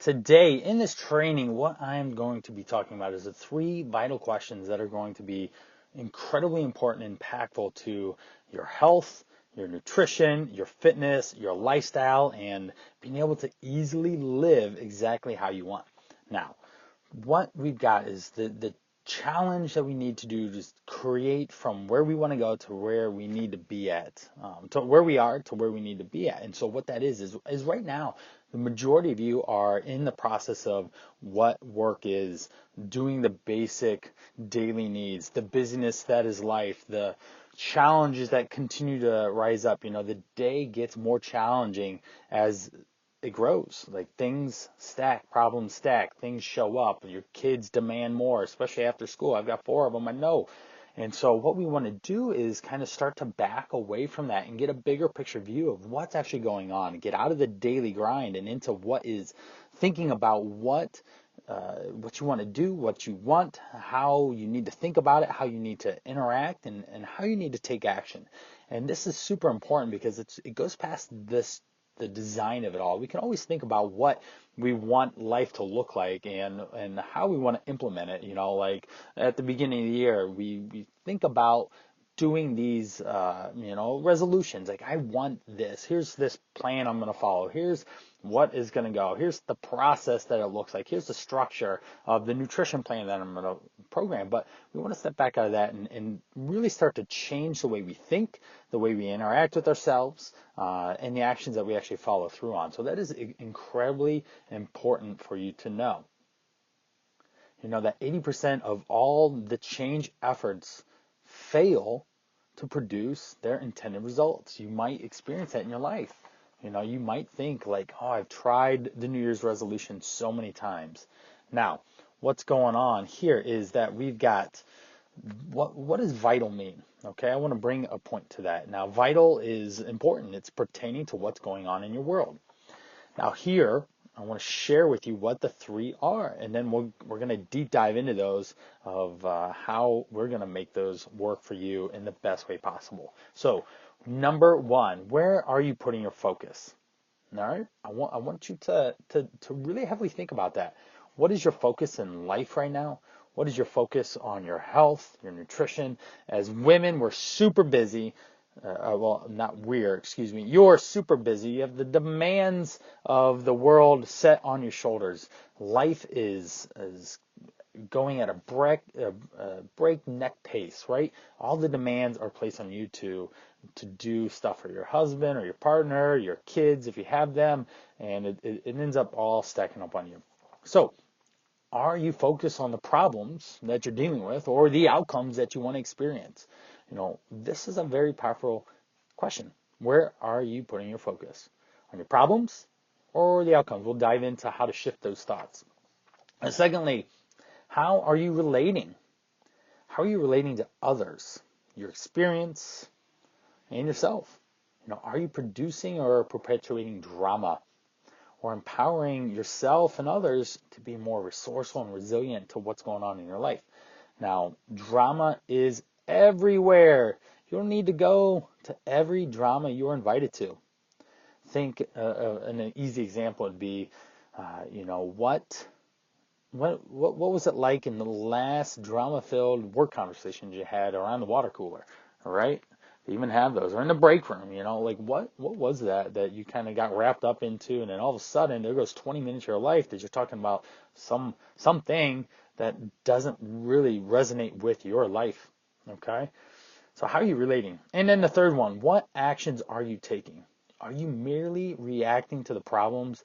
Today, in this training, what I'm going to be talking about is the three vital questions that are going to be incredibly important and impactful to your health, your nutrition, your fitness, your lifestyle, and being able to easily live exactly how you want. Now, what we've got is the challenge that we need to do is create from where we want to go to where we need to be at, to where we are to where we need to be at. And so what that is right now, the majority of you are in the process of what work is, doing the basic daily needs, the busyness that is life, the challenges that continue to rise up. The day gets more challenging as it grows. Like things stack, problems stack, things show up. Your kids demand more, especially after school. I've got 4 of them, I know. And so what we want to do is kind of start to back away from that and get a bigger picture view of what's actually going on, get out of the daily grind and into what is thinking about what you want to do, what you want, how you need to think about it, how you need to interact, and how you need to take action. And this is super important because it goes past the design of it all. We can always think about what we want life to look like and how we want to implement it. Like at the beginning of the year, we think about doing these, resolutions. Like, I want this. Here's this plan I'm going to follow. Here's what is going to go. Here's the process that it looks like. Here's the structure of the nutrition plan that I'm going to program. But we want to step back out of that and really start to change the way we think, the way we interact with ourselves, and the actions that we actually follow through on. So that is incredibly important for you to know. That 80% of all the change efforts fail to produce their intended results. You might experience that in your life. You might think like, oh, I've tried the New Year's resolution so many times. Now, what's going on here is that we've got, what does vital mean? Okay, I want to bring a point to that. Now, vital is important. It's pertaining to what's going on in your world. Now here, I want to share with you what the 3 are, and then we're going to deep dive into those of how we're going to make those work for you in the best way possible. So, number 1, where are you putting your focus? All right, I want you to really heavily think about that. What is your focus in life right now? What is your focus on your health, your nutrition? As women, we're super busy. You're super busy. You have the demands of the world set on your shoulders. Life is going at a breakneck pace, right? All the demands are placed on you to do stuff for your husband or your partner, your kids, if you have them, and it ends up all stacking up on you. So, are you focused on the problems that you're dealing with or the outcomes that you want to experience? This is a very powerful question. Where are you putting your focus? On your problems or the outcomes? We'll dive into how to shift those thoughts. And secondly, how are you relating? How are you relating to others, your experience, and yourself? Are you producing or perpetuating drama or empowering yourself and others to be more resourceful and resilient to what's going on in your life? Now, drama is everywhere. You don't need to go to every drama you're invited to. Think an easy example would be, what was it like in the last drama-filled work conversations you had around the water cooler, all right? They even have those, or in the break room, like what was that you kind of got wrapped up into, and then all of a sudden there goes 20 minutes of your life that you're talking about something that doesn't really resonate with your life, okay? So how are you relating? And then the third one, what actions are you taking? Are you merely reacting to the problems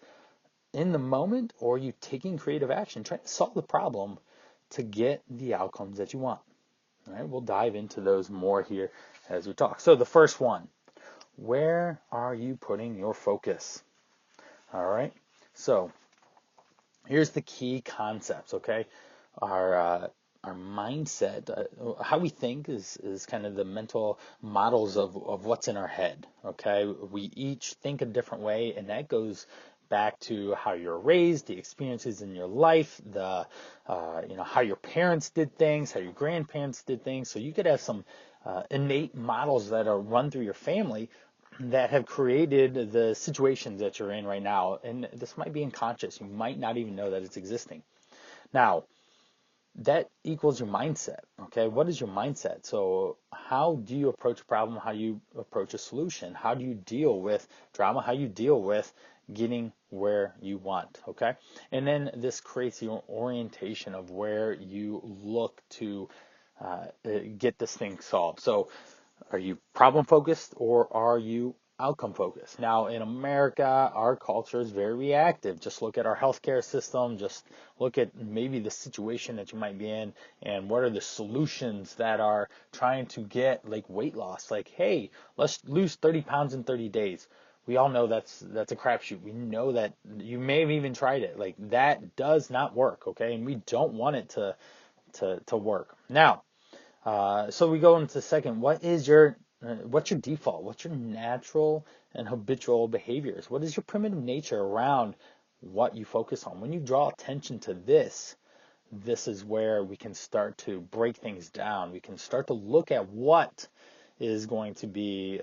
in the moment, or are you taking creative action, trying to solve the problem to get the outcomes that you want? All right, we'll dive into those more here as we talk. So the first one, where are you putting your focus? All right, so here's the key concepts, okay? Our mindset, how we think is kind of the mental models of what's in our head, okay? We each think a different way, and that goes back to how you're raised, the experiences in your life, the how your parents did things, how your grandparents did things. So you could have some innate models that are run through your family, that have created the situations that you're in right now. And this might be unconscious. You might not even know that it's existing. Now, that equals your mindset. Okay, what is your mindset? So how do you approach a problem? How do you approach a solution? How do you deal with drama? How do you deal with getting where you want? Okay, and then this creates your orientation of where you look to get this thing solved. So are you problem focused or are you outcome focused? Now, in America, our culture is very reactive. Just look at our healthcare system. Just look at maybe the situation that you might be in and what are the solutions that are trying to get like weight loss. Like, hey, let's lose 30 pounds in 30 days. We all know that's a crapshoot. We know that you may have even tried it. Like that does not work, okay? And we don't want it to work. Now, so we go into the second. What's your default? What's your natural and habitual behaviors? What is your primitive nature around what you focus on? When you draw attention to this is where we can start to break things down. We can start to look at what is going to be,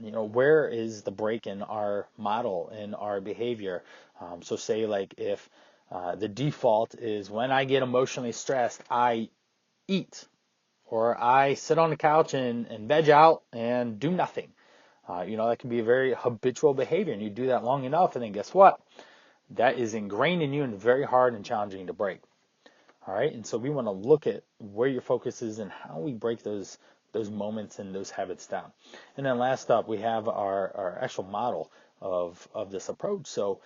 where is the break in our model, in our behavior. So say like if the default is when I get emotionally stressed, I eat. Or I sit on the couch and veg out and do nothing. That can be a very habitual behavior, and you do that long enough, and then guess what? That is ingrained in you and very hard and challenging to break. All right, and so we want to look at where your focus is and how we break those moments and those habits down. And then last up, we have our actual model of this approach. So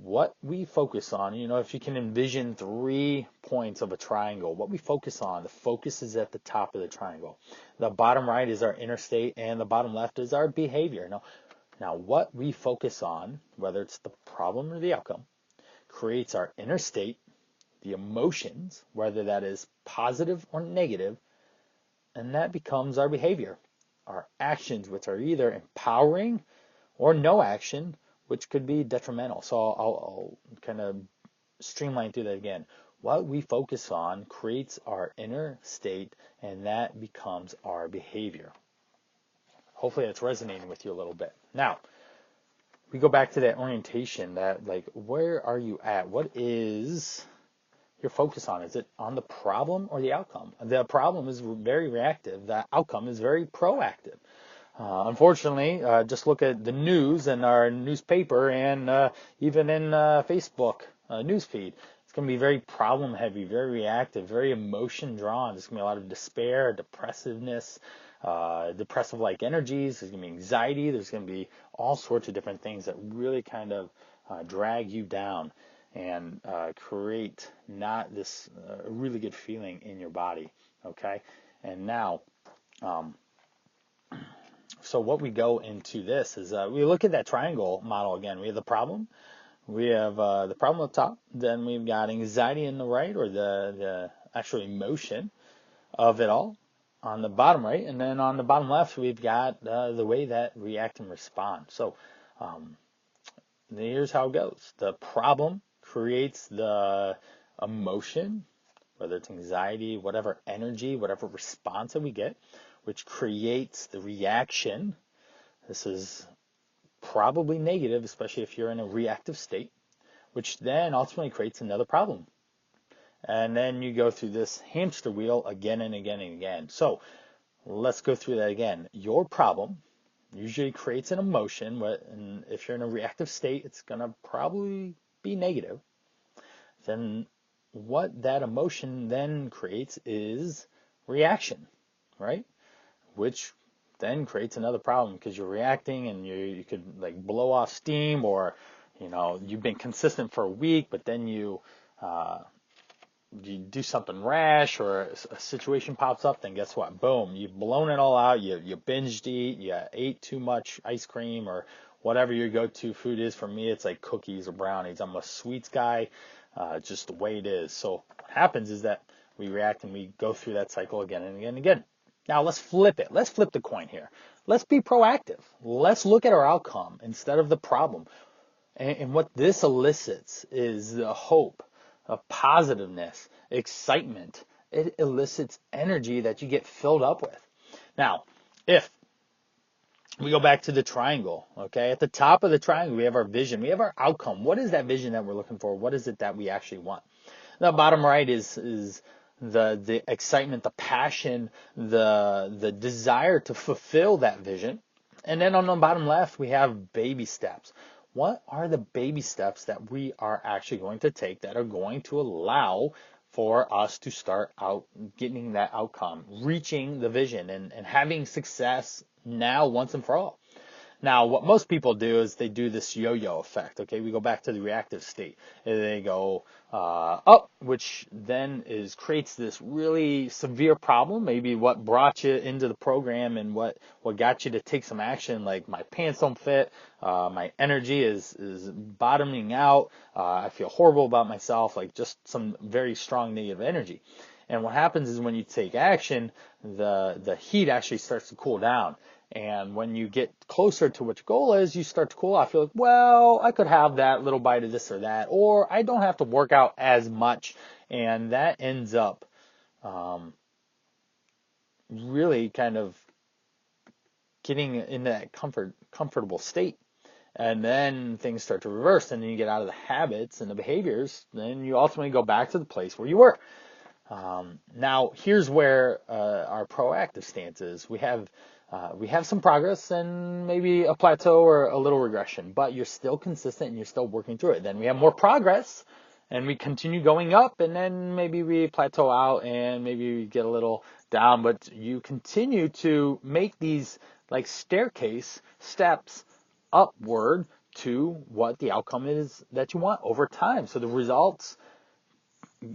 what we focus on, if you can envision 3 points of a triangle, what we focus on, the focus is at the top of the triangle. The bottom right is our inner state and the bottom left is our behavior. Now what we focus on, whether it's the problem or the outcome, creates our inner state, the emotions, whether that is positive or negative, and that becomes our behavior. Our actions, which are either empowering or no action, which could be detrimental. So I'll kind of streamline through that again. What we focus on creates our inner state, and that becomes our behavior. Hopefully that's resonating with you a little bit. Now, we go back to that orientation, that like, where are you at? What is your focus on? Is it on the problem or the outcome? The problem is very reactive. The outcome is very proactive. Unfortunately, just look at the news and our newspaper and even in Facebook newsfeed. It's going to be very problem heavy, very reactive, very emotion drawn. There's going to be a lot of despair, depressiveness, depressive like energies. There's going to be anxiety. There's going to be all sorts of different things that really kind of drag you down and create not this really good feeling in your body. Okay, and now. So what we go into this is we look at that triangle model again. We have the problem. We have the problem up top. Then we've got anxiety in the right, or the actual emotion of it all on the bottom right. And then on the bottom left, we've got the way that react and respond. So here's how it goes. The problem creates the emotion, whether it's anxiety, whatever energy, whatever response that we get, which creates the reaction. This is probably negative, especially if you're in a reactive state, which then ultimately creates another problem. And then you go through this hamster wheel again and again and again. So let's go through that again. Your problem usually creates an emotion, and if you're in a reactive state, it's going to probably be negative. Then what that emotion then creates is reaction, right? Which then creates another problem because you're reacting and you could like blow off steam, or you've been consistent for a week, but then you do something rash or a situation pops up, then guess what? Boom, you've blown it all out. You binged eat, you ate too much ice cream or whatever your go-to food is. For me, it's like cookies or brownies. I'm a sweets guy, just the way it is. So what happens is that we react and we go through that cycle again and again and again. Now let's flip it. Let's flip the coin here. Let's be proactive. Let's look at our outcome instead of the problem. And what this elicits is the hope, positiveness, excitement. It elicits energy that you get filled up with. Now, if we go back to the triangle, okay? At the top of the triangle, we have our vision. We have our outcome. What is that vision that we're looking for? What is it that we actually want? The bottom right is the excitement, the passion, the desire to fulfill that vision. And then on the bottom left, we have baby steps. What are the baby steps that we are actually going to take that are going to allow for us to start out getting that outcome, reaching the vision and having success now once and for all? Now, what most people do is they do this yo-yo effect. Okay, we go back to the reactive state. And they go up, which then creates this really severe problem. Maybe what brought you into the program and what got you to take some action, like my pants don't fit, my energy is bottoming out, I feel horrible about myself, like just some very strong negative energy. And what happens is when you take action, the heat actually starts to cool down. And when you get closer to what your goal is, you start to cool off. You're like, well, I could have that little bite of this or that, or I don't have to work out as much. And that ends up really kind of getting in that comfortable state. And then things start to reverse, and then you get out of the habits and the behaviors, then you ultimately go back to the place where you were. Now, here's where our proactive stance is. We have some progress and maybe a plateau or a little regression, but you're still consistent and you're still working through it. Then we have more progress and we continue going up, and then maybe we plateau out and maybe we get a little down, but you continue to make these like staircase steps upward to what the outcome is that you want over time. So the results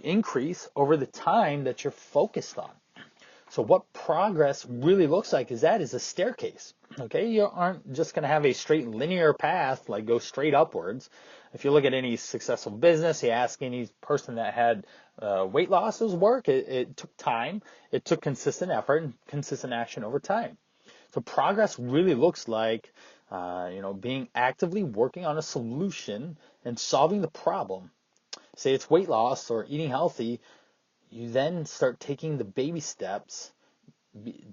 increase over the time that you're focused on. So what progress really looks like is a staircase. Okay, you aren't just going to have a straight linear path, like go straight upwards. If you look at any successful business, you ask any person that had weight loss, it was work. It took time. It took consistent effort and consistent action over time. So progress really looks like, being actively working on a solution and solving the problem. Say it's weight loss or eating healthy, you then start taking the baby steps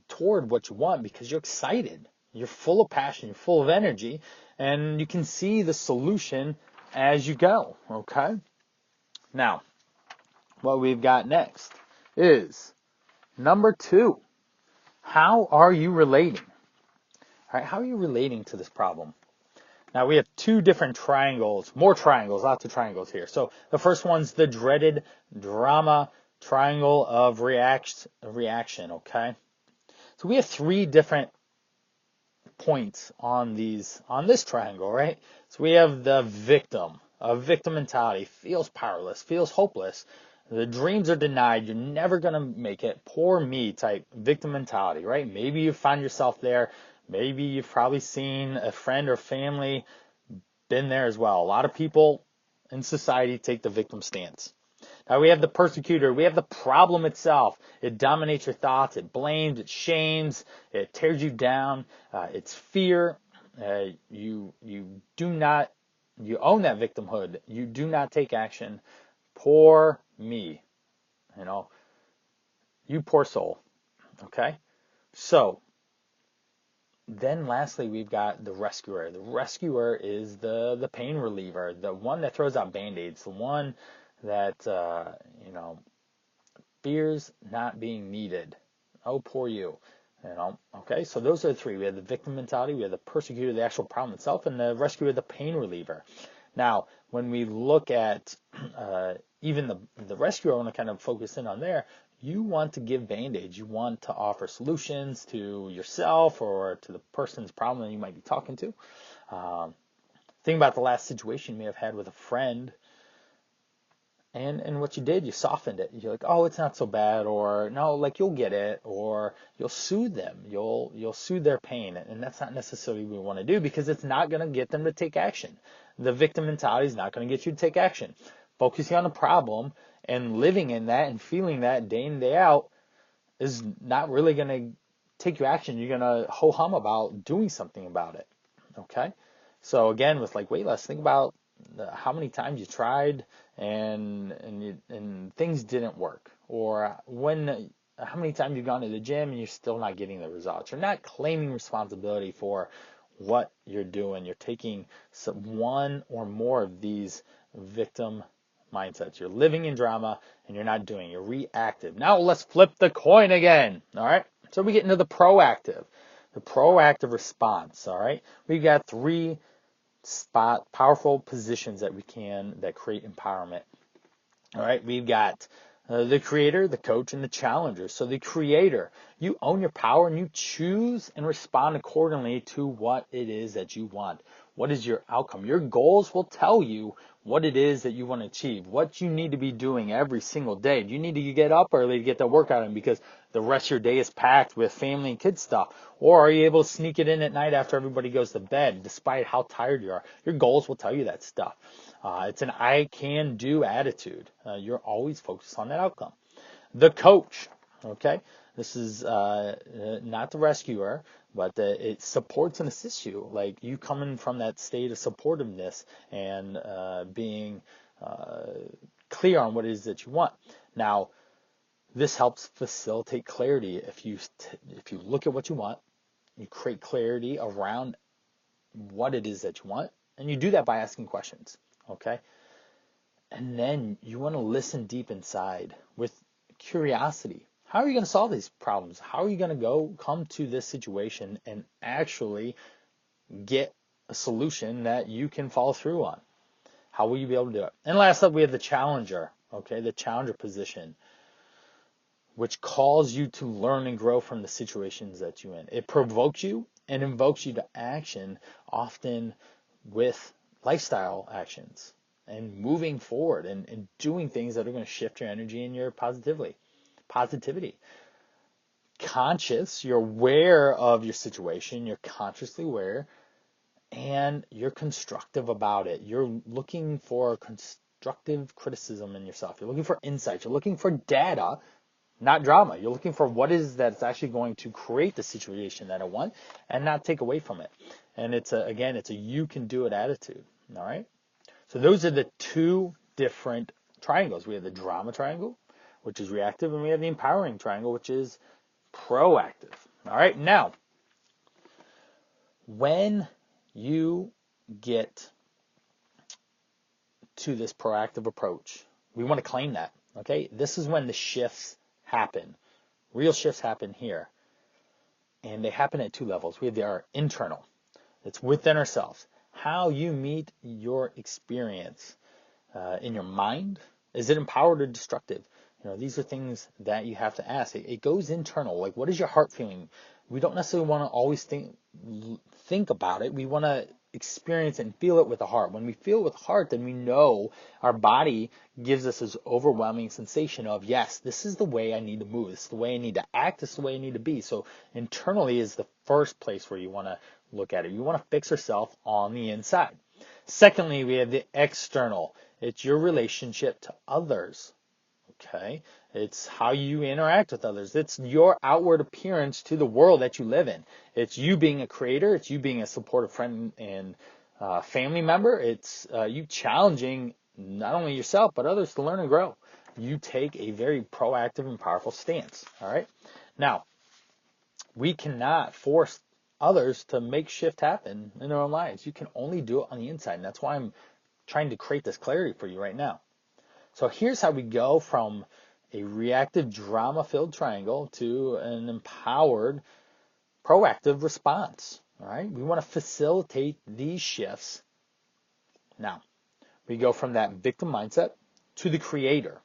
toward what you want because you're excited. You're full of passion, you're full of energy, and you can see the solution as you go, okay? Now, what we've got next is number 2. How are you relating? All right, how are you relating to this problem? Now we have 2 different triangles, more triangles, lots of triangles here. So the first one's the dreaded drama triangle of reaction, okay? So we have 3 different points on this triangle, right? So we have the victim, a victim mentality, feels powerless, feels hopeless. The dreams are denied, you're never going to make it, poor me type victim mentality, right? Maybe you find yourself there. Maybe you've probably seen a friend or family been there as well. A lot of people in society take the victim stance. Now we have the persecutor. We have the problem itself. It dominates your thoughts. It blames. It shames. It tears you down. It's fear. You own that victimhood. You do not take action. Poor me. You poor soul. Okay? So, then lastly, we've got the rescuer. The rescuer is the pain reliever, the one that throws out Band-Aids, the one that, fears not being needed. Oh, poor you. Okay, so those are the 3. We have the victim mentality, we have the persecutor, the actual problem itself, and the rescuer, the pain reliever. Now, when we look at even the rescuer, I want to kind of focus in on there. You want to give Band-Aids. You want to offer solutions to yourself or to the person's problem that you might be talking to. Think about the last situation you may have had with a friend, and what you did, you softened it. You're like, oh, it's not so bad, or no, like you'll get it, or you'll soothe them. You'll soothe their pain, and that's not necessarily what we want to do because it's not going to get them to take action. The victim mentality is not going to get you to take action. Focusing on the problem and living in that and feeling that day in, day out is not really going to take you action. You're going to ho-hum about doing something about it. Okay? So again, with like weight loss, think about how many times you tried and things didn't work, or when how many times you've gone to the gym and you're still not getting the results. You're not claiming responsibility for what you're doing. You're taking one or more of these victim mindsets. You're living in drama and you're not doing. You're reactive. Now let's flip the coin again. All right. So we get into the proactive response. All right. We've got three powerful positions that create empowerment. All right. We've got the creator, the coach, and the challenger. So the creator, you own your power and you choose and respond accordingly to what it is that you want. What is your outcome? Your goals will tell you what it is that you want to achieve, what you need to be doing every single day. Do you need to get up early to get that workout in because the rest of your day is packed with family and kids stuff? Or are you able to sneak it in at night after everybody goes to bed, despite how tired you are? Your goals will tell you that stuff. It's an I can do attitude. You're always focused on that outcome. The coach, okay? This is not the rescuer, but it supports and assists you. Like you coming from that state of supportiveness and being clear on what it is that you want. Now, this helps facilitate clarity. If you look at what you want, you create clarity around what it is that you want, and you do that by asking questions, okay? And then you want to listen deep inside with curiosity. How are you going to solve these problems? How are you going to come to this situation and actually get a solution that you can follow through on? How will you be able to do it? And last up, we have the challenger, okay? The challenger position, which calls you to learn and grow from the situations that you're in. It provokes you and invokes you to action, often with lifestyle actions and moving forward and doing things that are going to shift your energy and your positivity. Conscious, you're aware of your situation, you're consciously aware, and you're constructive about it. You're looking for constructive criticism in yourself. You're looking for insight. You're looking for data, not drama. You're looking for what is that's actually going to create the situation that I want and not take away from it. And it's a you can do it attitude. All right. So those are the two different triangles. We have the drama triangle, which is reactive, and we have the empowering triangle, which is proactive. All right. Now, when you get to this proactive approach, we want to claim that. Okay. This is when the shifts happen. Real shifts happen here. And they happen at two levels. We have our internal. It's within ourselves. How you meet your experience in your mind. Is it empowered or destructive? These are things that you have to ask. It goes internal. Like, what is your heart feeling? We don't necessarily want to always think about it. We want to experience and feel it with the heart. When we feel it with the heart, then we know our body gives us this overwhelming sensation of, yes, this is the way I need to move. This is the way I need to act. This is the way I need to be. So internally is the first place where you want to look at it. You want to fix yourself on the inside. Secondly, we have the external. It's your relationship to others. Okay, it's how you interact with others. It's your outward appearance to the world that you live in. It's you being a creator. It's you being a supportive friend and family member. It's you challenging not only yourself but others to learn and grow. You take a very proactive and powerful stance. All right. Now, we cannot force others to make shift happen in their own lives. You can only do it on the inside, and that's why I'm trying to create this clarity for you right now. So here's how we go from a reactive drama-filled triangle to an empowered proactive response. All right. We want to facilitate these shifts. Now, we go from that victim mindset to the creator.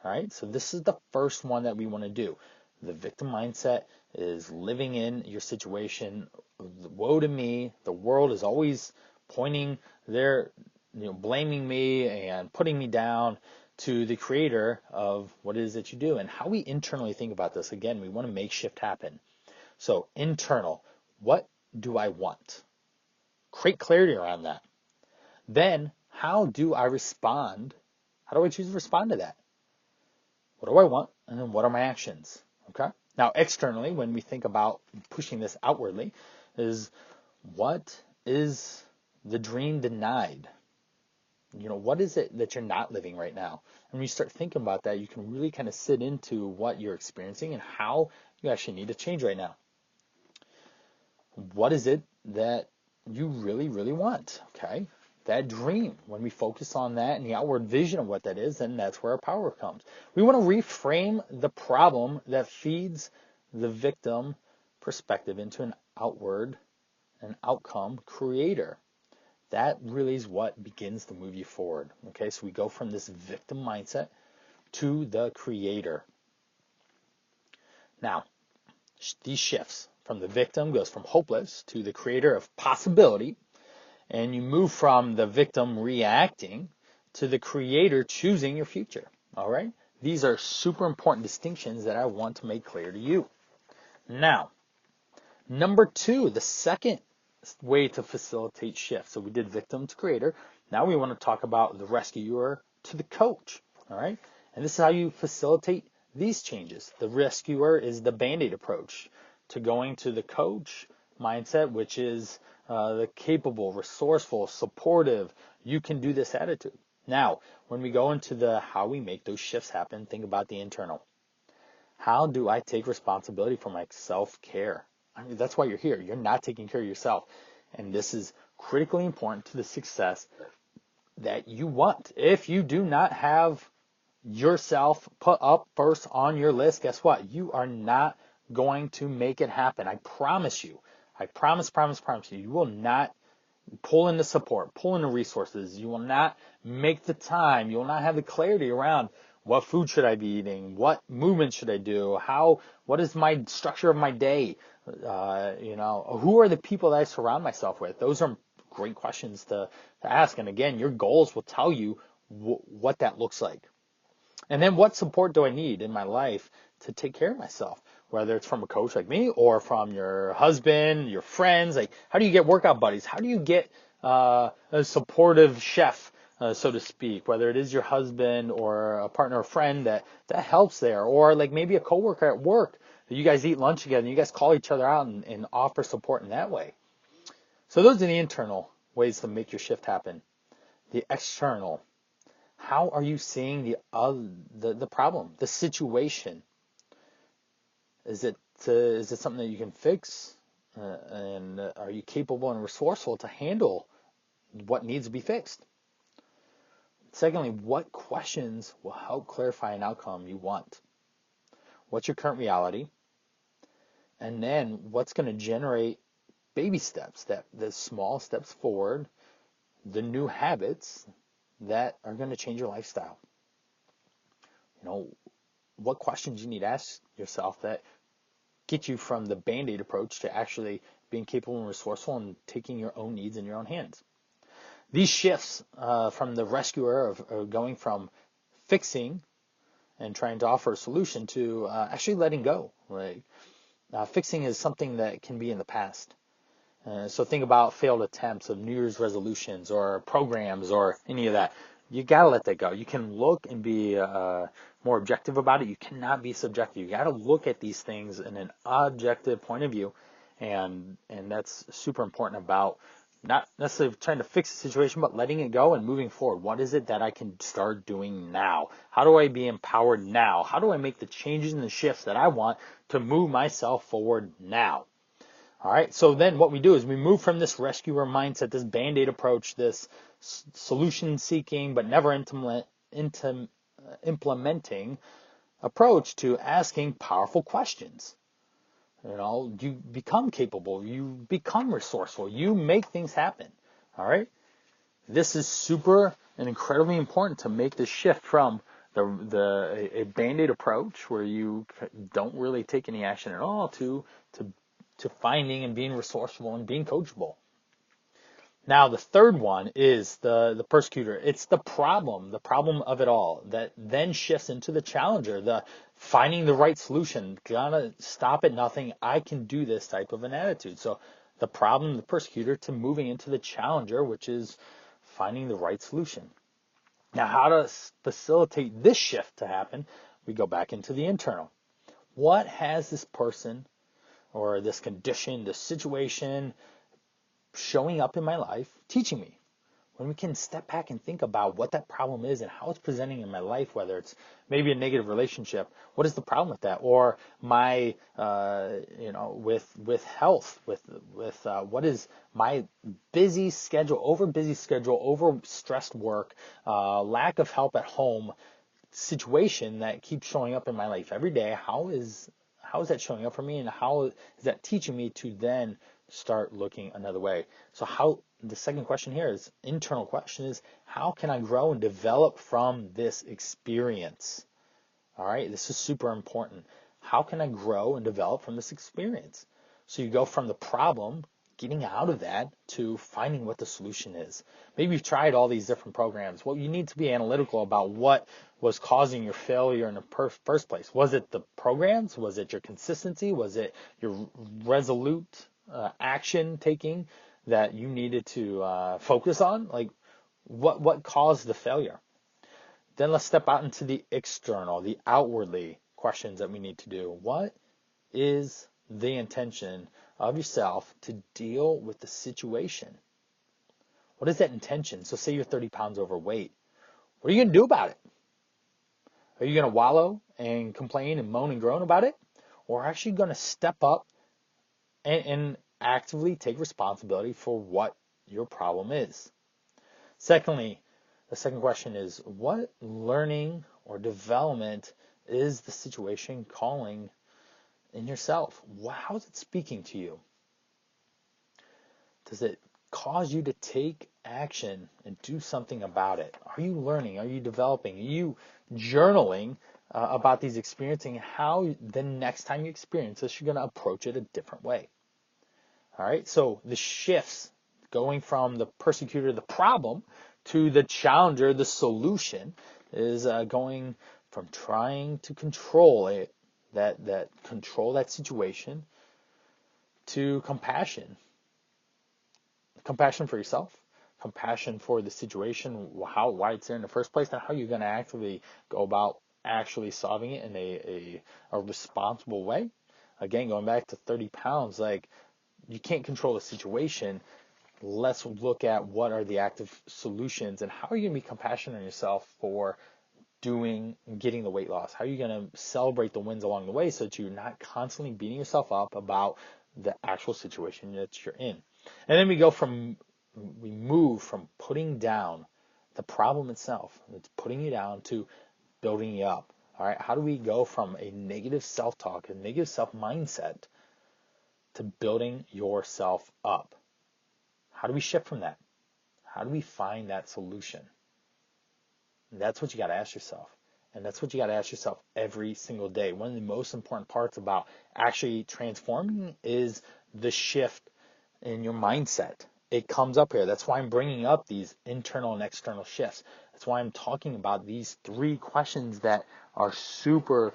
All right. So this is the first one that we want to do. The victim mindset is living in your situation. Woe to me. The world is always pointing their blaming me and putting me down, to the creator of what it is that you do. And how we internally think about this, again, we want to make shift happen. So internal, what do I want? Create clarity around that. Then how do I respond? How do I choose to respond to that? What do I want? And then what are my actions? Okay. Now externally, when we think about pushing this outwardly, is what is the dream denied? what is it that you're not living right now? And when you start thinking about that, you can really kind of sit into what you're experiencing and how you actually need to change right now. What is it that you really, really want? Okay. That dream. When we focus on that and the outward vision of what that is, then that's where our power comes. We want to reframe the problem that feeds the victim perspective into an outcome creator. That really is what begins to move you forward. Okay, so we go from this victim mindset to the creator. Now, these shifts from the victim goes from hopeless to the creator of possibility, and you move from the victim reacting to the creator choosing your future. All right, these are super important distinctions that I want to make clear to you. Now, number 2, the second way to facilitate shift. So we did victim to creator. Now we want to talk about the rescuer to the coach. All right. And this is how you facilitate these changes. The rescuer is the Band-Aid approach to going to the coach mindset, which is the capable, resourceful, supportive, you can do this attitude. Now, when we go into the how we make those shifts happen, think about the internal. How do I take responsibility for my self-care? I mean, that's why you're here. You're not taking care of yourself. And this is critically important to the success that you want. If you do not have yourself put up first on your list, guess what? You are not going to make it happen. I promise you. I promise you. You will not pull in the support, pull in the resources. You will not make the time. You will not have the clarity around what food should I be eating? What movement should I do? What is my structure of my day? Who are the people that I surround myself with? Those are great questions to ask. And again, your goals will tell you what that looks like. And then what support do I need in my life to take care of myself? Whether it's from a coach like me or from your husband, your friends. Like, how do you get workout buddies? How do you get a supportive chef, so to speak? Whether it is your husband or a partner or friend that helps there, or like maybe a coworker at work that you guys eat lunch together and you guys call each other out and offer support in that way. So those are the internal ways to make your shift happen. The external. How are you seeing the problem, the situation? Is it something that you can fix? And are you capable and resourceful to handle what needs to be fixed? Secondly, what questions will help clarify an outcome you want? What's your current reality? And then what's going to generate baby steps, the small steps forward, the new habits that are going to change your lifestyle? What questions you need to ask yourself that get you from the Band-Aid approach to actually being capable and resourceful and taking your own needs in your own hands. These shifts from the rescuer of going from fixing and trying to offer a solution to actually letting go. Like, fixing is something that can be in the past. So think about failed attempts of New Year's resolutions or programs or any of that. You got to let that go. You can look and be more objective about it. You cannot be subjective. You got to look at these things in an objective point of view. And that's super important about not necessarily trying to fix the situation, but letting it go and moving forward. What is it that I can start doing now? How do I be empowered now? How do I make the changes and the shifts that I want to move myself forward now? All right, so then what we do is we move from this rescuer mindset, this Band-Aid approach, this solution-seeking but never implementing approach to asking powerful questions. You become capable, you become resourceful, you make things happen. All right, this is super and incredibly important to make the shift from a Band-Aid approach where you don't really take any action at all to finding and being resourceful and being coachable. Now, the third one is the persecutor. It's the problem of it all that then shifts into the challenger, the finding the right solution. Gotta stop at nothing. I can do this type of an attitude. So the problem, the persecutor, to moving into the challenger, which is finding the right solution. Now, how to facilitate this shift to happen? We go back into the internal. What has this person or this condition, this situation showing up in my life, teaching me? when we can step back and think about what that problem is and how it's presenting in my life, whether it's maybe a negative relationship, what is the problem with that? Or my, with health, with what is my busy schedule, over stressed work, lack of help at home situation that keeps showing up in my life every day. How is that showing up for me, and how is that teaching me to then start looking another way? So the second question here is internal question is, how can I grow and develop from this experience? All right, this is super important. How can I grow and develop from this experience? So you go from the problem, getting out of that, to finding what the solution is. Maybe you've tried all these different programs. Well, you need to be analytical about what was causing your failure in the first place. Was it the programs? Was it your consistency? Was it your resolute action taking that you needed to focus on? Like, what caused the failure? Then let's step out into the external, the outwardly questions that we need to do. What is the intention of yourself to deal with the situation? What is that intention? So say you're 30 pounds overweight. What are you going to do about it? Are you going to wallow and complain and moan and groan about it? Or are you actually going to step up and actively take responsibility for what your problem is? Secondly, the second question is, what learning or development is the situation calling in yourself? How is it speaking to you? Does it cause you to take action and do something about it? Are you learning? Are you developing? Are you journaling about these experiencing how the next time you experience this, you're going to approach it a different way? All right, so the shifts going from the persecutor, the problem, to the challenger, the solution, is going from trying to control it, control that situation, to compassion. Compassion for yourself, compassion for the situation, why it's there in the first place, and how you're going to actively go about actually solving it in a responsible way. Again, going back to 30 pounds, like, you can't control the situation. Let's look at what are the active solutions, and how are you going to be compassionate on yourself for getting the weight loss? How are you going to celebrate the wins along the way so that you're not constantly beating yourself up about the actual situation that you're in? And then we move from putting down the problem itself, it's putting you down, to building you up. All right, how do we go from a negative self-talk, a negative self-mindset, to building yourself up? How do we shift from that? How do we find that solution? And that's what you got to ask yourself. And that's what you got to ask yourself every single day. One of the most important parts about actually transforming is the shift in your mindset. It comes up here. That's why I'm bringing up these internal and external shifts. That's why I'm talking about these 3 questions that are super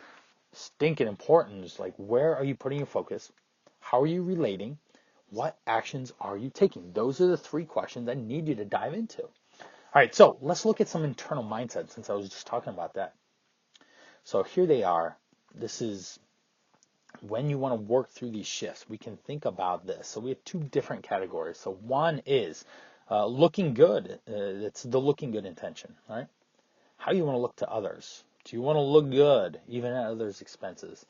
stinking important. It's like, where are you putting your focus? How are you relating? What actions are you taking? Those are the 3 questions I need you to dive into. All right, so let's look at some internal mindset, since I was just talking about that. So here they are. This is when you want to work through these shifts. We can think about this. So we have 2 different categories. So one is looking good. It's the looking good intention, right? How do you want to look to others? Do you want to look good even at others' expenses?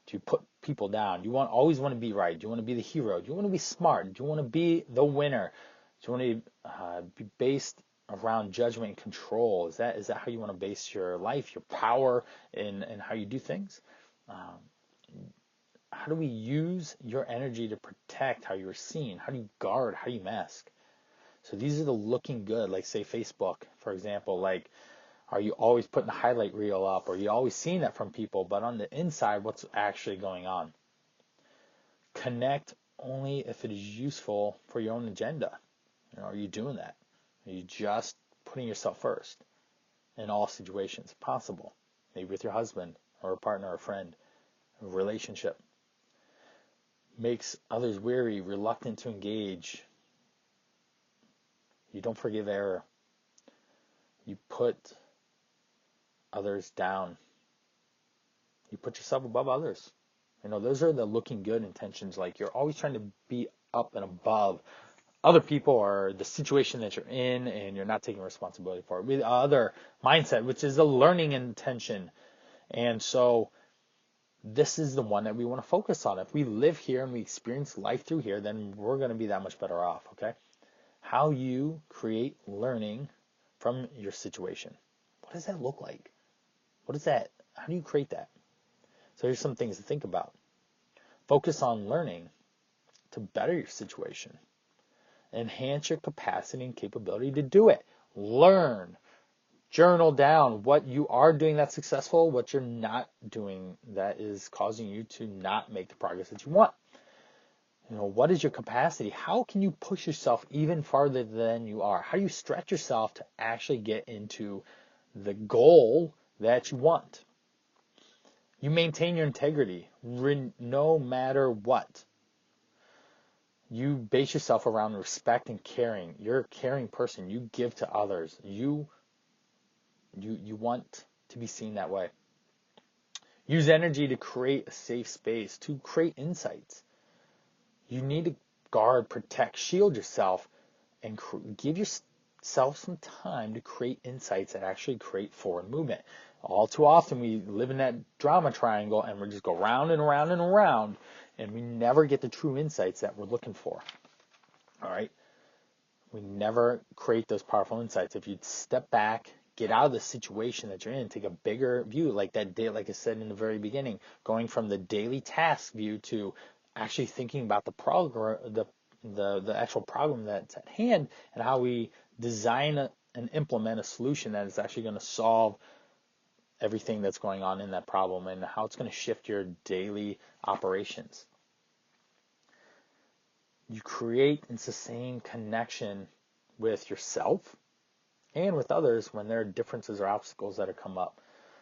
Do you put people down? Do you always want to be right? Do you want to be the hero? Do you want to be smart? Do you want to be the winner? Do you want to be based around judgment and control? Is that how you want to base your life, your power, and how you do things? How do we use your energy to protect how you're seen? How do you guard? How do you mask? So these are the looking good, like say Facebook, for example. Like, are you always putting the highlight reel up? Or are you always seeing that from people? But on the inside, what's actually going on? Connect only if it is useful for your own agenda. Are you doing that? Are you just putting yourself first in all situations possible? Maybe with your husband or a partner or a friend. A relationship. Makes others weary, reluctant to engage. You don't forgive error. You put others down. You put yourself above others. Those are the looking good intentions. Like, you're always trying to be up and above other people or the situation that you're in, and you're not taking responsibility for it. With the other mindset, which is a learning intention. And so this is the one that we want to focus on. If we live here and we experience life through here, then we're going to be that much better off, okay? How you create learning from your situation. What does that look like? What is that? How do you create that? So here's some things to think about. Focus on learning to better your situation. Enhance your capacity and capability to do it. Learn. Journal down what you are doing that's successful, what you're not doing that is causing you to not make the progress that you want. What is your capacity? How can you push yourself even farther than you are? How do you stretch yourself to actually get into the goal that you want? You maintain your integrity no matter what. You base yourself around respect and caring. You're a caring person. You give to others. You want to be seen that way. Use energy to create a safe space, to create insights. You need to guard, protect, shield yourself, and give yourself some time to create insights that actually create forward movement. All too often we live in that drama triangle and we just go round and around and around, and we never get the true insights that we're looking for. All right? We never create those powerful insights. If you step back, get out of the situation that you're in, take a bigger view, like that day, like I said in the very beginning, going from the daily task view to actually thinking about the actual problem that's at hand, and how we design and implement a solution that is actually going to solve everything that's going on in that problem, and how it's going to shift your daily operations. You create and sustain connection with yourself and with others when there are differences or obstacles that have come up.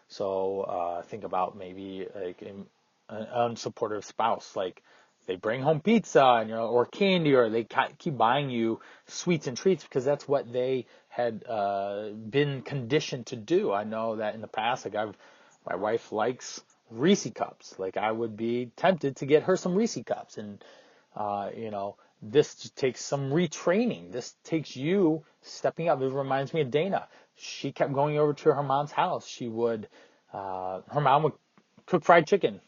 So think about maybe like an unsupportive spouse, like they bring home pizza and or candy, or they keep buying you sweets and treats because that's what they had been conditioned to do. I know that in the past, like my wife likes Reese cups. Like I would be tempted to get her some Reese cups, and this just takes some retraining. This takes you stepping up. It reminds me of Dana. She kept going over to her mom's house. She would, her mom would cook fried chicken.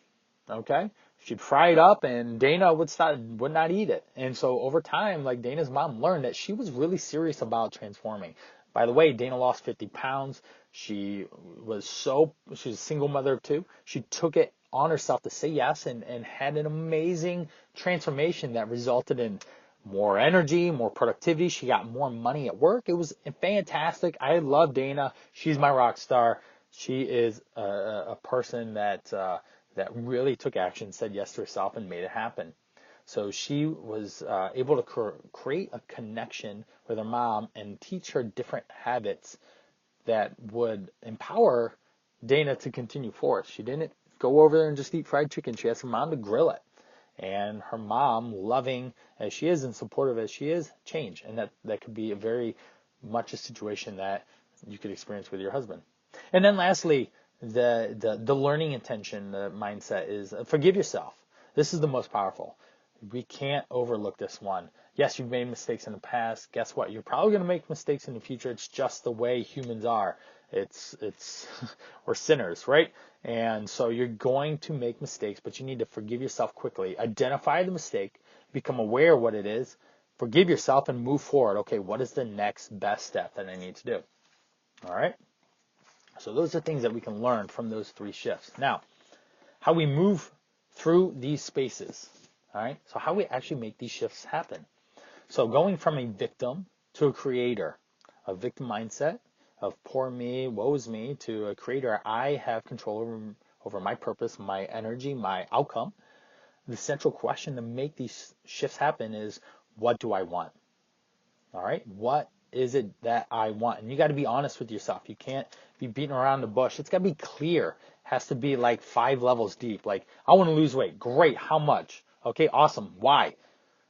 Okay, she'd fry it up, and Dana would not eat it. And so over time, like Dana's mom learned that she was really serious about transforming. By the way, Dana lost 50 pounds. She was a single mother of two. She took it on herself to say yes, and had an amazing transformation that resulted in more energy, more productivity. She got more money at work. It was fantastic. I love Dana. She's my rock star. She is a person that really took action, said yes to herself, and made it happen. So she was able to create a connection with her mom and teach her different habits that would empower Dana to continue forth. She didn't go over there and just eat fried chicken. She asked her mom to grill it. And her mom, loving as she is and supportive as she is, changed. And that could be a very much a situation that you could experience with your husband. And then lastly, the learning intention, the mindset is forgive yourself. This is the most powerful. We can't overlook this one. Yes, you've made mistakes in the past. Guess what? You're probably going to make mistakes in the future. It's just the way humans are. We're sinners, right? And so you're going to make mistakes, but you need to forgive yourself quickly. Identify the mistake, become aware of what it is, forgive yourself, and move forward. Okay, what is the next best step that I need to do? All right? So those are things that we can learn from those three shifts. Now, how we move through these spaces. All right? So how we actually make these shifts happen. So going from a victim to a creator, a victim mindset of poor me, woe is me, to a creator, I have control over my purpose, my energy, my outcome. The central question to make these shifts happen is, what do I want? All right? What is it that I want? And you got to be honest with yourself. You can't be beating around the bush. It's got to be clear. It has to be like 5 levels deep. Like, I want to lose weight. Great. How much? Okay, awesome. Why?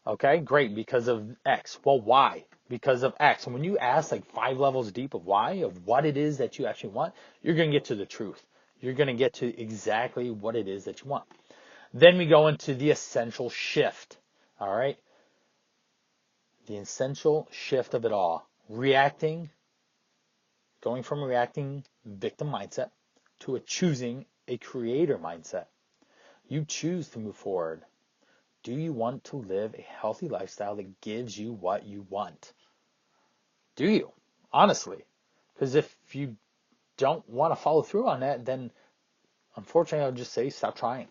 Okay, great. Because of X. Well, why? Because of X. And when you ask like 5 levels deep of why, of what it is that you actually want, you're going to get to the truth. You're going to get to exactly what it is that you want. Then we go into the essential shift. All right. The essential shift of it all. Going from a reacting victim mindset to a choosing a creator mindset. You choose to move forward. Do you want to live a healthy lifestyle that gives you what you want? Do you? Honestly. Because if you don't want to follow through on that, then unfortunately I'll just say stop trying.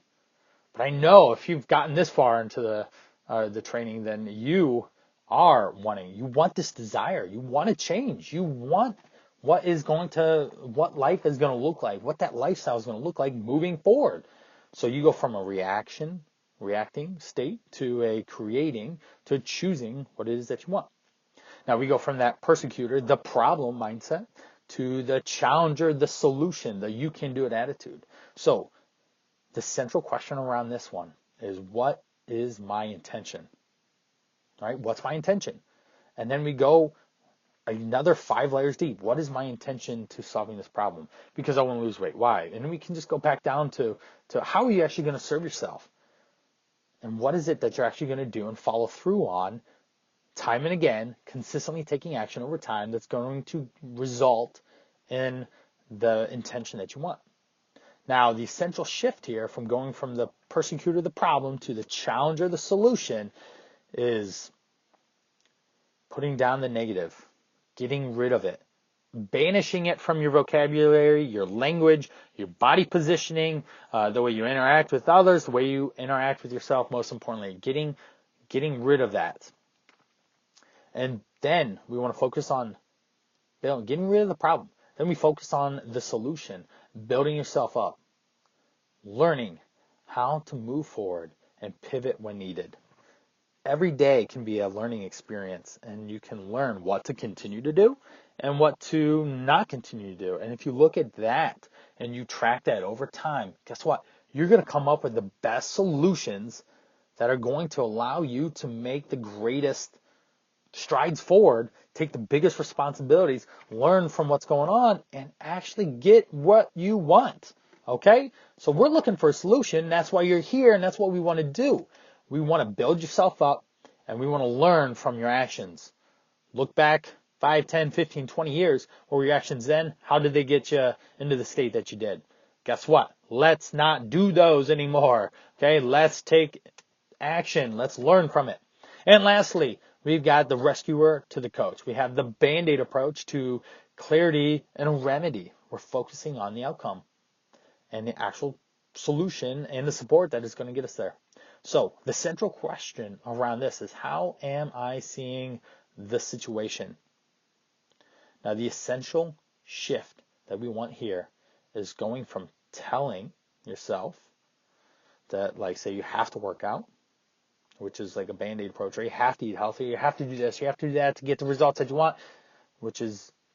But I know if you've gotten this far into the training, then you want this desire. You want to change. You want what life is going to look like, what that lifestyle is going to look like moving forward. So you go from a reacting state to a creating, to choosing what it is that you want. Now we go from that persecutor, the problem mindset, to the challenger, the solution, the you can do it attitude. So the central question around this one is, what is my intention? All right, what's my intention? And then we go another 5 layers deep. What is my intention to solving this problem? Because I want to lose weight. Why? And then we can just go back down to how are you actually going to serve yourself? And what is it that you're actually going to do and follow through on time and again, consistently taking action over time that's going to result in the intention that you want? Now, the essential shift here from going from the persecutor, the problem, to the challenger, the solution, is putting down the negative, getting rid of it, banishing it from your vocabulary, your language, your body positioning, the way you interact with others, the way you interact with yourself, most importantly, getting rid of that. And then we want to focus on getting rid of the problem. Then we focus on the solution, building yourself up, learning how to move forward and pivot when needed. Every day can be a learning experience, and you can learn what to continue to do and what to not continue to do. And if you look at that and you track that over time, guess what? You're going to come up with the best solutions that are going to allow you to make the greatest strides forward, take the biggest responsibilities, learn from what's going on, and actually get what you want. Okay? So we're looking for a solution. That's why you're here, and that's what we want to do. We want to build yourself up, and we want to learn from your actions. Look back 5, 10, 15, 20 years. What were your actions then? How did they get you into the state that you did? Guess what? Let's not do those anymore. Okay? Let's take action. Let's learn from it. And lastly, we've got the rescuer to the coach. We have the Band-Aid approach to clarity and a remedy. We're focusing on the outcome and the actual solution and the support that is going to get us there. So the central question around this is, how am I seeing the situation? Now, the essential shift that we want here is going from telling yourself that, like, say you have to work out, which is like a Band-Aid approach, or you have to eat healthy, you have to do this, you have to do that to get the results that you want, which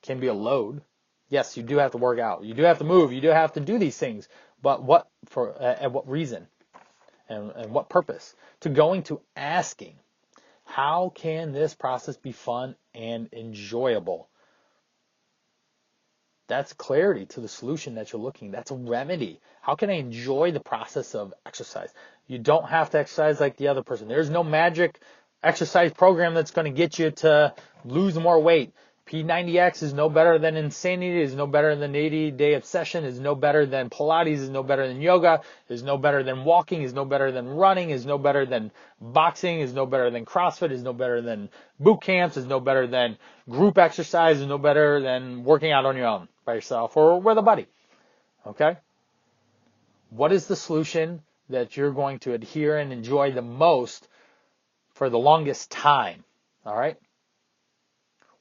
can be a load. Yes, you do have to work out, you do have to move, you do have to do these things, but at what reason and what purpose? To going to asking, how can this process be fun and enjoyable? That's clarity to the solution that you're looking. That's a remedy. How can I enjoy the process of exercise? You don't have to exercise like the other person. There's no magic exercise program that's going to get you to lose more weight. P90X is no better than Insanity, is no better than 80-day obsession, is no better than Pilates, is no better than yoga, is no better than walking, is no better than running, is no better than boxing, is no better than CrossFit, is no better than boot camps, is no better than group exercise, is no better than working out on your own by yourself or with a buddy. Okay? What is the solution that you're going to adhere and enjoy the most for the longest time? All right?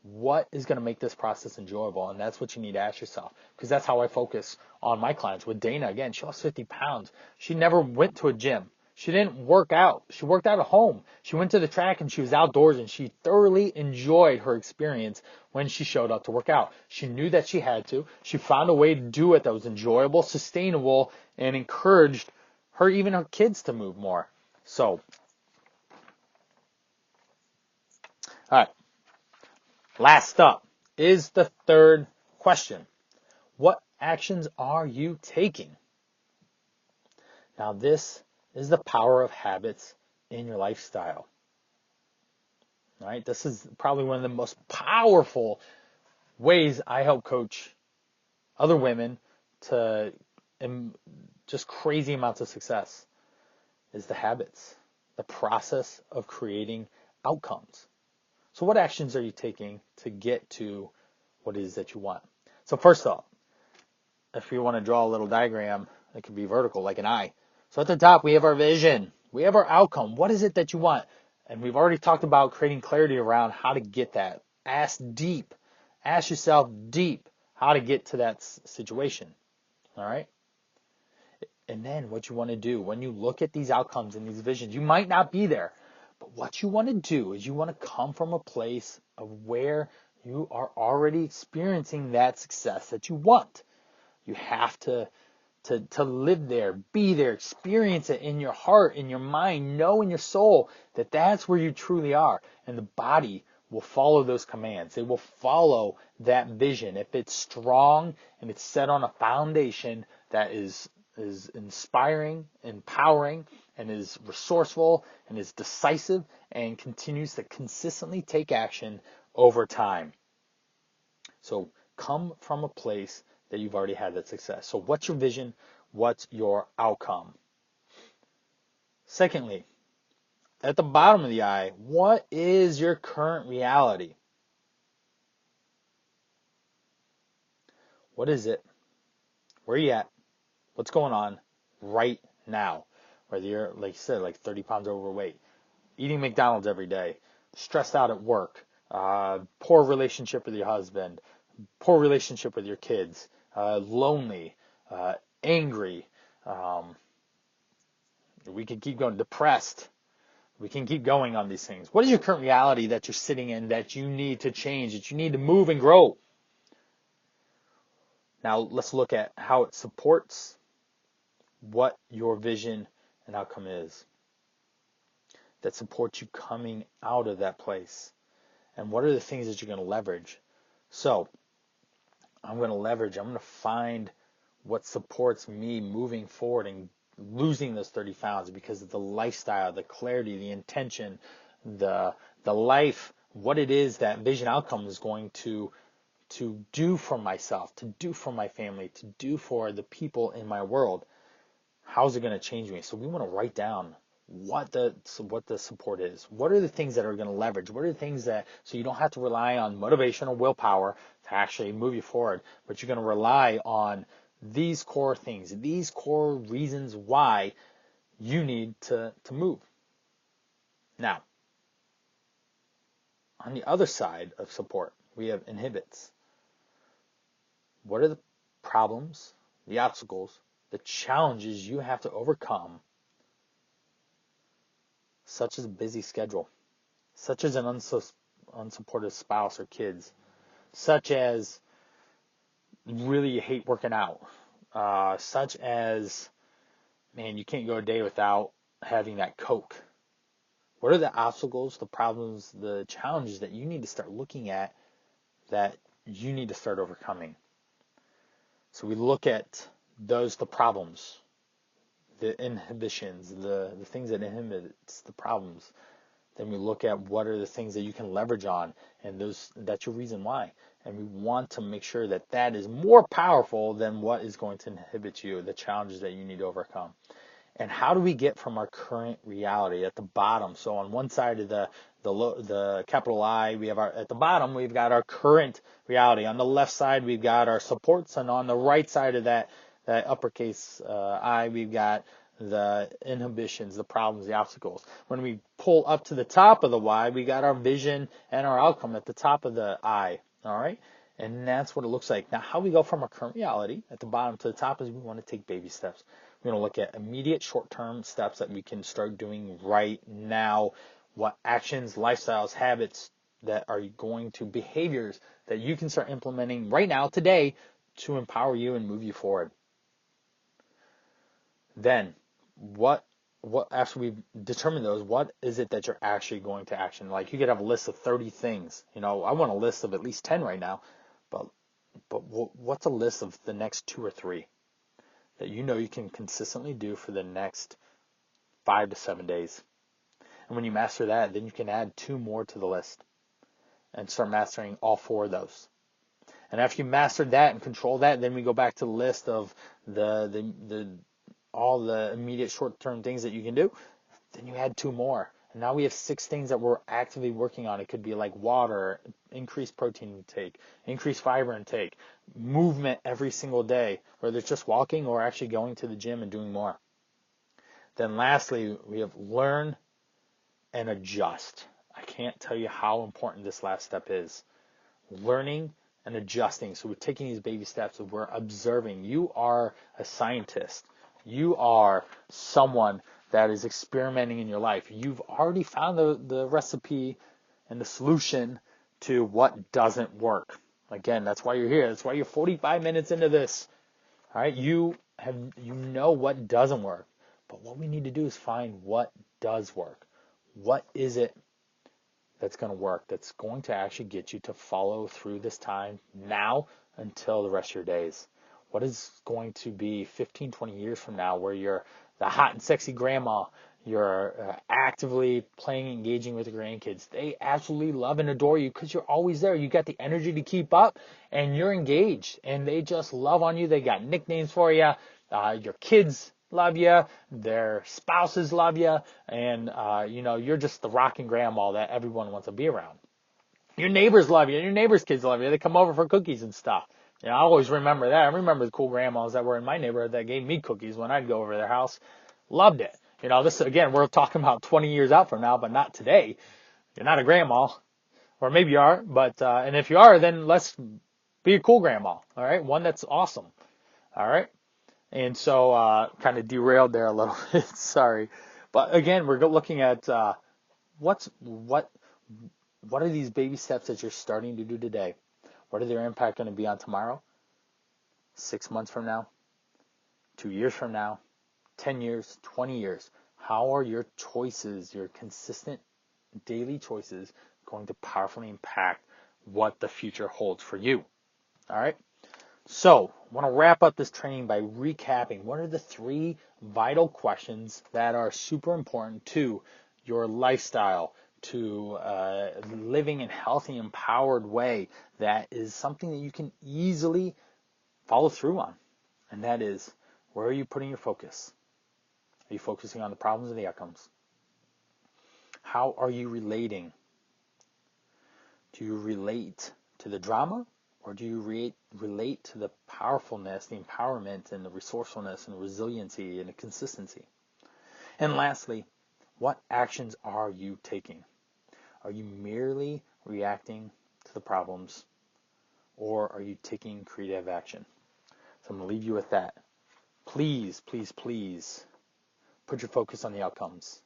What is going to make this process enjoyable? And that's what you need to ask yourself, because that's how I focus on my clients. With Dana, again, she lost 50 pounds. She never went to a gym. She didn't work out. She worked out at home. She went to the track and she was outdoors, and she thoroughly enjoyed her experience when she showed up to work out. She knew that she had to. She found a way to do it that was enjoyable, sustainable, and encouraged her, even her kids, to move more. So, all right. Last up is the third question. What actions are you taking? Now, this is the power of habits in your lifestyle. right? This is probably one of the most powerful ways I help coach other women to just crazy amounts of success is the habits, the process of creating outcomes. So what actions are you taking to get to what it is that you want? So first off, if you want to draw a little diagram, it could be vertical like an eye. So at the top, we have our vision. We have our outcome. What is it that you want? And we've already talked about creating clarity around how to get that. Ask deep. Ask yourself deep how to get to that situation. All right? And then what you want to do when you look at these outcomes and these visions, you might not be there, but what you want to do is you want to come from a place of where you are already experiencing that success that you want. You have to live there, be there, experience it in your heart, in your mind, know in your soul that that's where you truly are. And the body will follow those commands. It will follow that vision. If it's strong and it's set on a foundation that is inspiring, empowering, and is resourceful and is decisive and continues to consistently take action over time. So come from a place that you've already had that success. So what's your vision? What's your outcome? Secondly, at the bottom of the eye, what is your current reality? What is it? Where are you at? What's going on right now? Whether you're, like you said, like 30 pounds overweight, eating McDonald's every day, stressed out at work, poor relationship with your husband, poor relationship with your kids, lonely, angry, we can keep going, depressed. We can keep going on these things. What is your current reality that you're sitting in that you need to change, that you need to move and grow? Now let's look at how it supports what your vision and outcome is that supports you coming out of that place. And what are the things that you're going to leverage? So I'm going to find what supports me moving forward and losing those 30 pounds because of the lifestyle, the clarity, the intention, the life, what it is that vision outcome is going to do for myself, to do for my family, to do for the people in my world. How's it going to change me? So we want to write down what the support is. What are the things that are going to leverage? What are the things that, so you don't have to rely on motivation or willpower to actually move you forward, but you're going to rely on these core things, these core reasons why you need to move. Now, on the other side of support, we have inhibits. What are the problems, the obstacles, the challenges you have to overcome, such as a busy schedule, such as an unsupportive spouse or kids, such as really you hate working out, such as, man, you can't go a day without having that Coke. What are the obstacles, the problems, the challenges that you need to start looking at that you need to start overcoming? So we look at those, the problems, the inhibitions, the things that inhibits the problems. Then we look at what are the things that you can leverage on, and that's your reason why. And we want to make sure that that is more powerful than what is going to inhibit you, the challenges that you need to overcome. And how do we get from our current reality at the bottom? So on one side of the capital I, we have at the bottom we've got our current reality. On the left side we've got our supports, and on the right side of that uppercase I, we've got the inhibitions, the problems, the obstacles. When we pull up to the top of the Y, we got our vision and our outcome at the top of the I. All right. And that's what it looks like. Now, how we go from our current reality at the bottom to the top is we want to take baby steps. We're going to look at immediate short-term steps that we can start doing right now. What actions, lifestyles, habits that are going to behaviors that you can start implementing right now, today, to empower you and move you forward. Then, what after we've determined those, what is it that you're actually going to action? Like you could have a list of 30 things. You know, I want a list of at least 10 right now, but what's a list of the next 2 or 3 that you know you can consistently do for the next 5 to 7 days? And when you master that, then you can add 2 more to the list and start mastering all 4 of those. And after you mastered that and control that, then we go back to the list of the all the immediate short-term things that you can do. Then you add 2 more. And now we have 6 things that we're actively working on. It could be like water, increased protein intake, increased fiber intake, movement every single day, whether it's just walking or actually going to the gym and doing more. Then lastly, we have learn and adjust. I can't tell you how important this last step is. Learning and adjusting. So we're taking these baby steps, we're observing. You are a scientist. You are someone that is experimenting in your life. You've already found the recipe and the solution to what doesn't work. Again, that's why you're here. That's why you're 45 minutes into this. All right, you know what doesn't work. But what we need to do is find what does work. What is it that's going to work, that's going to actually get you to follow through this time now until the rest of your days? What is going to be 15, 20 years from now where you're the hot and sexy grandma, you're actively playing, engaging with the grandkids. They absolutely love and adore you because you're always there. You got the energy to keep up and you're engaged and they just love on you. They got nicknames for you. Your kids love you, their spouses love you, and you're just the rocking grandma that everyone wants to be around. Your neighbors love you, and your neighbors' kids love you. They come over for cookies and stuff. I always remember that. I remember the cool grandmas that were in my neighborhood that gave me cookies when I'd go over to their house. Loved it. This again, we're talking about 20 years out from now, but not today. You're not a grandma, or maybe you are, but and if you are, then let's be a cool grandma. All right, one that's awesome. All right. And so kind of derailed there a little bit, sorry. But again, we're looking at what are these baby steps that you're starting to do today? What are their impact going to be on tomorrow, 6 months from now, 2 years from now, 10 years, 20 years? How are your choices, your consistent daily choices, going to powerfully impact what the future holds for you? All right. So I want to wrap up this training by recapping what are the 3 vital questions that are super important to your lifestyle, to living in a healthy, empowered way that is something that you can easily follow through on. And that is, where are you putting your focus? Are you focusing on the problems or the outcomes? How are you relating? Do you relate to the drama? Or do you relate to the powerfulness, the empowerment, and the resourcefulness, and the resiliency, and the consistency? And lastly, what actions are you taking? Are you merely reacting to the problems, or are you taking creative action? So I'm going to leave you with that. Please, please, please put your focus on the outcomes.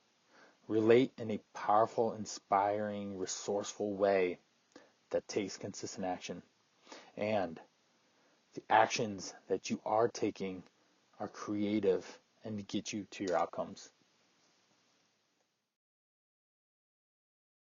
Relate in a powerful, inspiring, resourceful way that takes consistent action. And the actions that you are taking are creative and get you to your outcomes.